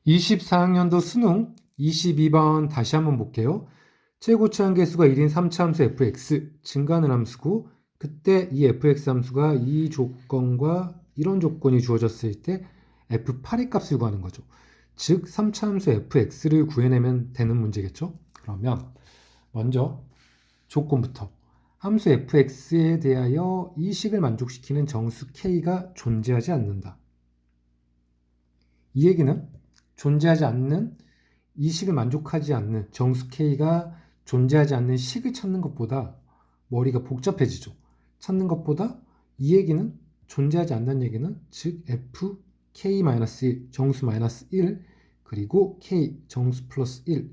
24학년도 수능 22번 다시 한번 볼게요. 최고차항 계수가 1인 3차함수 fx 증가하는 함수고, 그때 이 fx 함수가 이 조건과 이런 조건이 주어졌을 때 f8의 값을 구하는 거죠. 즉 3차함수 fx를 구해내면 되는 문제겠죠. 그러면 먼저 조건부터 함수 fx에 대하여 이 식을 만족시키는 정수 k가 존재하지 않는다. 이 얘기는 존재하지 않는, 이 식을 만족하지 않는 정수 k가 존재하지 않는 식을 찾는 것보다 머리가 복잡해지죠. 찾는 것보다 이 얘기는, 존재하지 않는 얘기는, 즉 fk-1 정수 마이너스 1 그리고 k 정수 플러스 1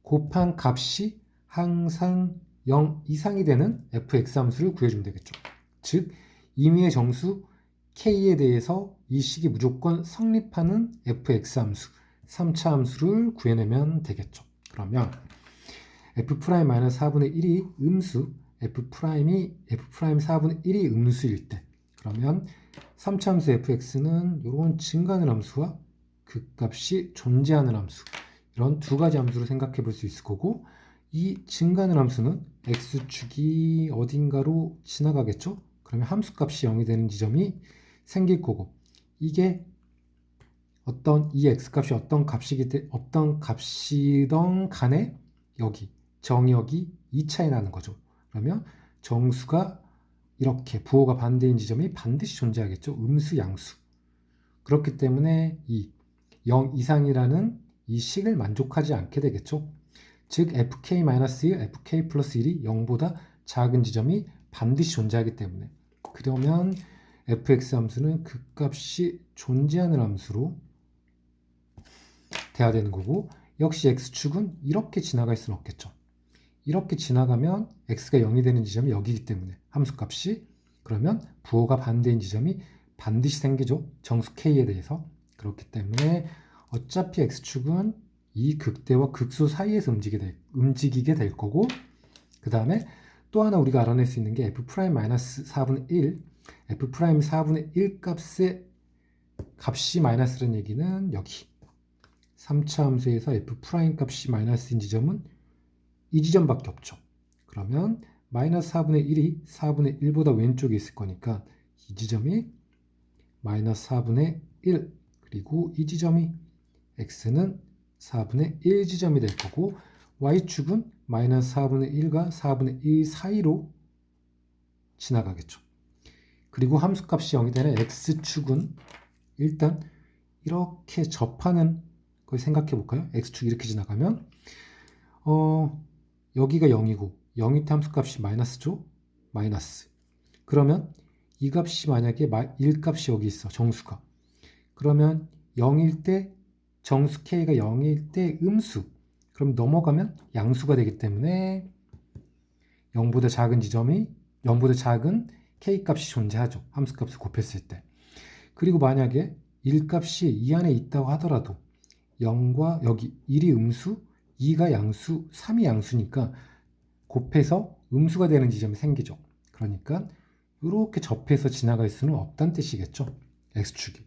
곱한 값이 항상 0 이상이 되는 fx 함수를 구해주면 되겠죠. 즉 임의의 정수 k에 대해서 이 식이 무조건 성립하는 fx 함수, 3차 함수를 구해내면 되겠죠. 그러면 f'-4분의 1이 음수, f'이 f'4분의 1이 음수일 때, 그러면 3차 함수 fx는 이런 증가하는 함수와 극값이 존재하는 함수, 이런 두 가지 함수로 생각해 볼 수 있을 거고, 이 증가하는 함수는 x축이 어딘가로 지나가겠죠. 그러면 함수값이 0이 되는 지점이 생길 거고, 이게 이 x값이 어떤 값이던 간에 여기 정역이 2차에 나는 거죠. 그러면 정수가 이렇게 부호가 반대인 지점이 반드시 존재하겠죠. 음수, 양수. 그렇기 때문에 이 0 이상이라는 이 식을 만족하지 않게 되겠죠. 즉 fk-1, fk 플러스 1이 0보다 작은 지점이 반드시 존재하기 때문에, 그러면 fx 함수는 극값이 존재하는 함수로 돼야 되는 거고, 역시 x축은 이렇게 지나갈 수는 없겠죠. 이렇게 지나가면 x가 0이 되는 지점이 여기이기 때문에 함수값이, 그러면 부호가 반대인 지점이 반드시 생기죠. 정수 k에 대해서. 그렇기 때문에 어차피 x축은 이 극대와 극소 사이에서 움직이게 될 거고, 그 다음에 또 하나 우리가 알아낼 수 있는 게 f'-4분의 1, f'4분의 1 값의 값이 마이너스라는 얘기는 여기 3차 함수에서 f' 값이 마이너스인 지점은 이 지점밖에 없죠. 그러면 마이너스 4분의 1이 4분의 1보다 왼쪽에 있을 거니까 이 지점이 마이너스 4분의 1, 그리고 이 지점이 x는 4분의 1 지점이 될 거고, y축은 마이너스 4분의 1과 4분의 1 사이로 지나가겠죠. 그리고 함수값이 0이 되는 x축은 일단 이렇게 접하는 걸 생각해 볼까요? x축이 이렇게 지나가면 여기가 0이고 0일 때 함수값이 마이너스죠? 마이너스. 그러면 이 값이 만약에 1 값이 여기 있어, 정수가. 그러면 0일 때 정수 k가 0일 때 음수. 그럼 넘어가면 양수가 되기 때문에 0보다 작은 지점이, 0보다 작은 k 값이 존재하죠. 함수값을 곱했을 때. 그리고 만약에 1 값이 이 안에 있다고 하더라도 0과 여기 1이 음수, 2가 양수, 3이 양수니까 곱해서 음수가 되는 지점이 생기죠. 그러니까 이렇게 접해서 지나갈 수는 없다는 뜻이겠죠. x축이.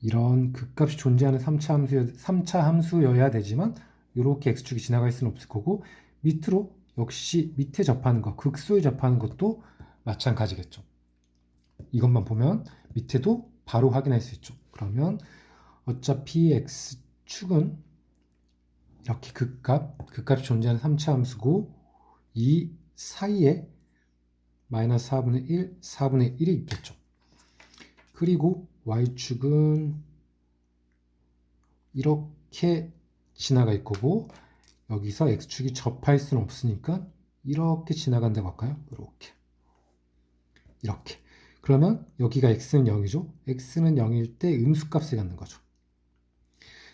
이런 극값이 존재하는 3차 함수여야 되지만 이렇게 x축이 지나갈 수는 없을 거고, 밑으로 역시 밑에 접하는 것, 극소에 접하는 것도 마찬가지겠죠. 이것만 보면 밑에도 바로 확인할 수 있죠. 그러면 어차피 x축은 이렇게 극값이 존재하는 3차 함수고, 이 사이에 마이너스 4분의 1, 4분의 1이 있겠죠. 그리고 y축은 이렇게 지나갈 거고, 여기서 x축이 접할 수는 없으니까 이렇게 지나간다고 할까요? 이렇게. 그러면 여기가 x는 0이죠. x는 0일 때 음수값을 갖는 거죠.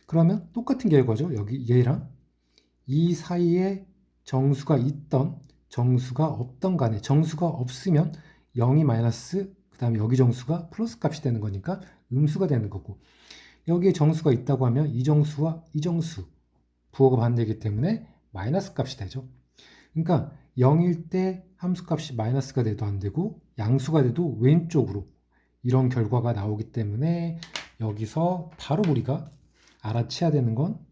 그러면 똑같은 결과죠. 여기 얘랑 이 사이에 정수가 있던, 정수가 없던 간에, 정수가 없으면 0이 마이너스, 그 다음에 여기 정수가 플러스 값이 되는 거니까 음수가 되는 거고, 여기에 정수가 있다고 하면 이 정수와 이 정수, 부호가 반대이기 때문에 마이너스 값이 되죠. 그러니까 0일 때 함수값이 마이너스가 돼도 안 되고 양수가 돼도 왼쪽으로, 이런 결과가 나오기 때문에 여기서 바로 우리가 알아채야 되는 건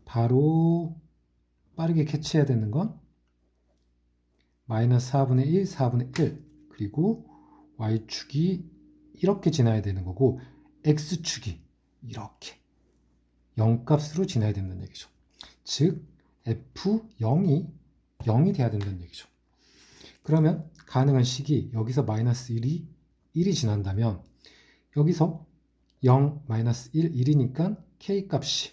바로 빠르게 캐치해야 되는 건 마이너스 4분의 1, 4분의 1 그리고 y축이 이렇게 지나야 되는 거고 x축이 이렇게 0값으로 지나야 된다는 얘기죠. 즉 f0이 0이 돼야 된다는 얘기죠. 그러면 가능한 식이 여기서 마이너스 1이 지난다면 여기서 0, 마이너스 1, 1이니까 k값이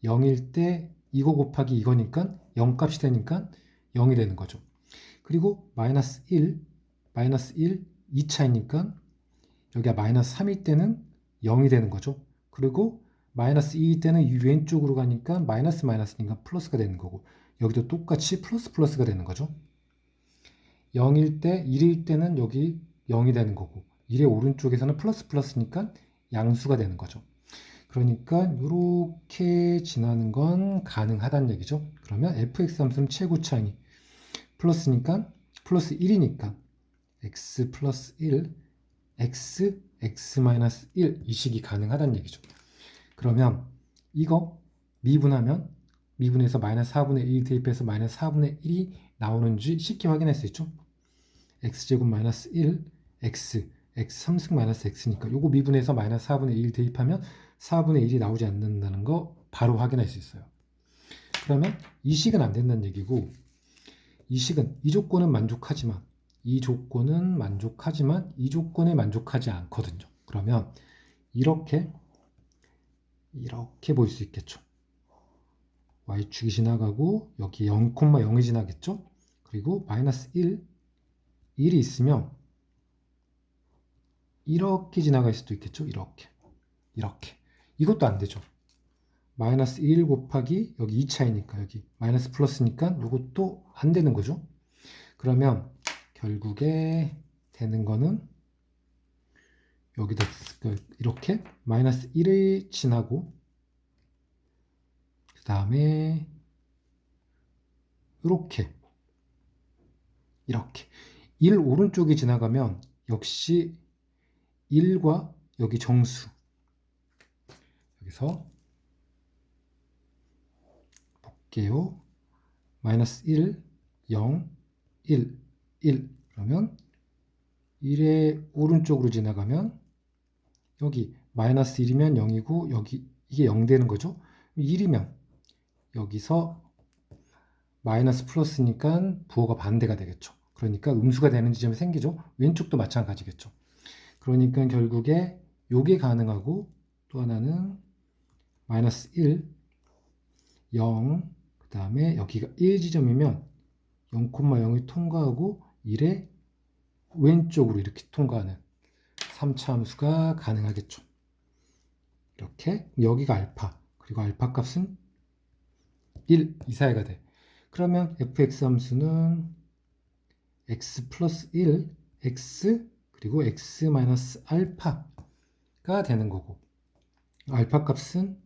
0일 때 이거 곱하기 이거니까 0값이 되니까 0이 되는 거죠. 그리고 마이너스 1, 2차이니까 여기가 마이너스 3일 때는 0이 되는 거죠. 그리고 마이너스 2일 때는 이 왼쪽으로 가니까 마이너스니까 플러스가 되는 거고 여기도 똑같이 플러스가 되는 거죠. 0일 때, 1일 때는 여기 0이 되는 거고 1의 오른쪽에서는 플러스니까 양수가 되는 거죠. 그러니까 이렇게 지나는 건 가능하다는 얘기죠. 그러면 fx 함수는 최고 차이 플러스니까 플러스 1이니까 x 플러스 1 x 마이너스 1 이 식이 가능하다는 얘기죠. 그러면 이거 미분해서 마이너스 4분의 1 대입해서 마이너스 4분의 1이 나오는지 쉽게 확인할 수 있죠. x제곱 마이너스 1 x 3승 마이너스 x니까 요거 미분해서 마이너스 4분의 1 대입하면 4분의 1이 나오지 않는다는 거 바로 확인할 수 있어요. 그러면 이 식은 안 된다는 얘기고 이 식은 이 조건은 만족하지만 이 조건에 만족하지 않거든요. 그러면 이렇게 보일 수 있겠죠. y축이 지나가고 여기 0,0이 지나겠죠. 그리고 마이너스 1, 1이 있으면 이렇게 지나갈 수도 있겠죠. 이렇게 이것도 안 되죠. 마이너스 1 곱하기 여기 2차이니까 여기 마이너스 플러스니까 이것도 안 되는 거죠. 그러면 결국에 되는 거는 여기다 이렇게 마이너스 1을 지나고 그 다음에 이렇게 1 오른쪽이 지나가면 역시 1과 여기 정수 여기서 볼게요. 마이너스 1, 0, 1, 1 그러면 1의 오른쪽으로 지나가면 여기 마이너스 1이면 0이고 여기 이게 0 되는 거죠. 1이면 여기서 마이너스 플러스니까 부호가 반대가 되겠죠. 그러니까 음수가 되는 지점이 생기죠. 왼쪽도 마찬가지겠죠. 그러니까 결국에 요게 가능하고 또 하나는 마이너스 1, 0, 그 다음에 여기가 1지점이면 0,0이 통과하고 1의 왼쪽으로 이렇게 통과하는 3차 함수가 가능하겠죠. 이렇게 여기가 알파 그리고 알파 값은 1 이 사이가 돼. 그러면 fx 함수는 x 플러스 1 x 그리고 x 마이너스 알파가 되는 거고 알파 값은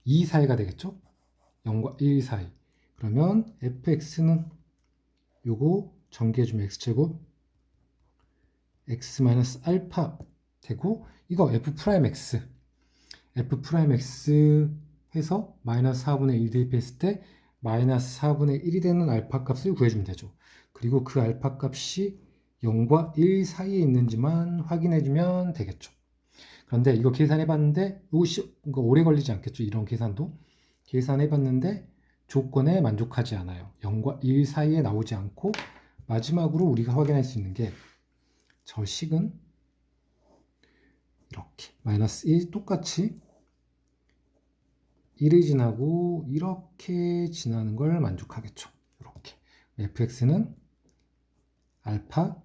2 사이가 되겠죠. 0과 1 사이. 그러면 fx는 요거 전개해주면 x제곱 x 마이너스 알파 되고 이거 f 프라임 x 해서 마이너스 4분의 1 대입했을 때 마이너스 4분의 1이 되는 알파 값을 구해주면 되죠. 그리고 그 알파 값이 0과 1 사이에 있는지만 확인해주면 되겠죠. 그런데 이거 계산해봤는데 이거 오래 걸리지 않겠죠. 이런 계산도 계산해봤는데 조건에 만족하지 않아요. 0과 1 사이에 나오지 않고 마지막으로 우리가 확인할 수 있는 게 저 식은 이렇게 마이너스 1 똑같이 1을 지나고 이렇게 지나는 걸 만족하겠죠. 이렇게 fx는 알파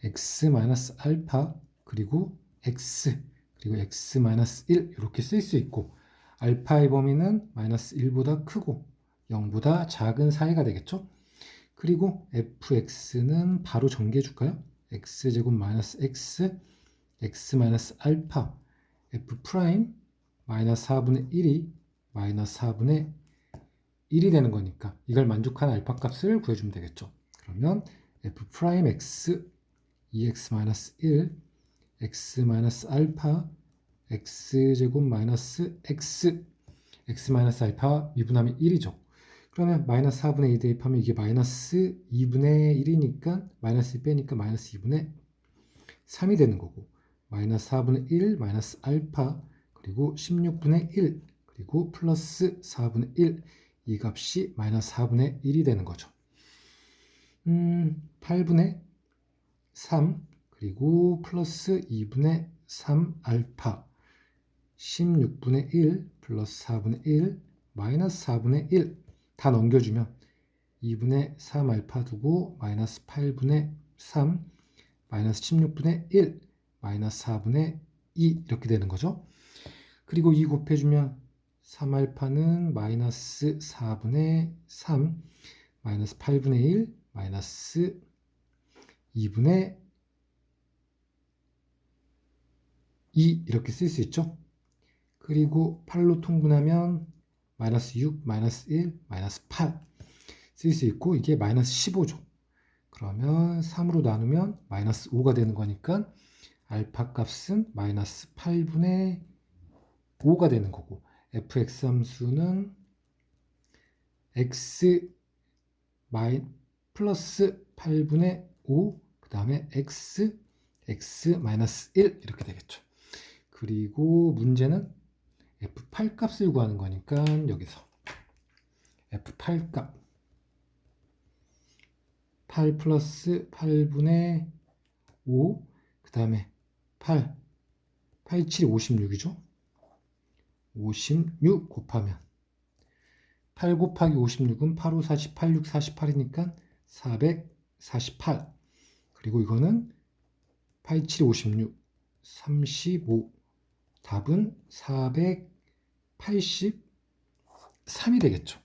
x 마이너스 알파 그리고 x 그리고 x 마이너스 1 이렇게 쓸 수 있고 알파의 범위는 마이너스 1보다 크고 0보다 작은 사이가 되겠죠. 그리고 fx는 바로 전개해 줄까요? x제곱 마이너스 x 마이너스 알파 f 프라임 마이너스 4분의 1이 마이너스 4분의 1이 되는 거니까 이걸 만족하는 알파 값을 구해주면 되겠죠. 그러면 f 프라임 x 2x 마이너스 1 x 마이너스 알파 x제곱 마이너스 x 마이너스 알파 미분하면 1이죠. 그러면 마이너스 4분의 2 대입하면 이게 마이너스 2분의 1이니까 마이너스 2 빼니까 마이너스 2분의 3이 되는 거고, 마이너스 4분의 1 마이너스 알파 그리고 16분의 1 그리고 플러스 4분의 1, 이 값이 마이너스 4분의 1이 되는 거죠. 8분의 3 그리고 플러스 2분의 3 알파 16분의 1 플러스 4분의 1 마이너스 4분의 1 다 넘겨주면 2분의 3 알파 두고 마이너스 8분의 3 마이너스 16분의 1 마이너스 4분의 2 이렇게 되는 거죠. 그리고 2 곱해주면 3 알파는 마이너스 4분의 3 마이너스 8분의 1 마이너스 2분의 2 이렇게 쓸 수 있죠. 그리고 8로 통분하면 마이너스 6, 마이너스 1, 마이너스 8 쓸 수 있고, 이게 마이너스 15죠. 그러면 3으로 나누면 마이너스 5가 되는 거니까 알파 값은 마이너스 8분의 5가 되는 거고, fx 함수는 x 플러스 8분의 5, 그 다음에 x 마이너스 1 이렇게 되겠죠. 그리고 문제는 f8 값을 구하는 거니까 여기서 f8 값 8 플러스 8분의 5, 그 다음에 8 7이 56이죠. 56 곱하면 8 곱하기 56은 8, 5, 48, 6, 48이니까 448. 그리고 이거는 8, 7, 56, 35. 답은 483이 되겠죠.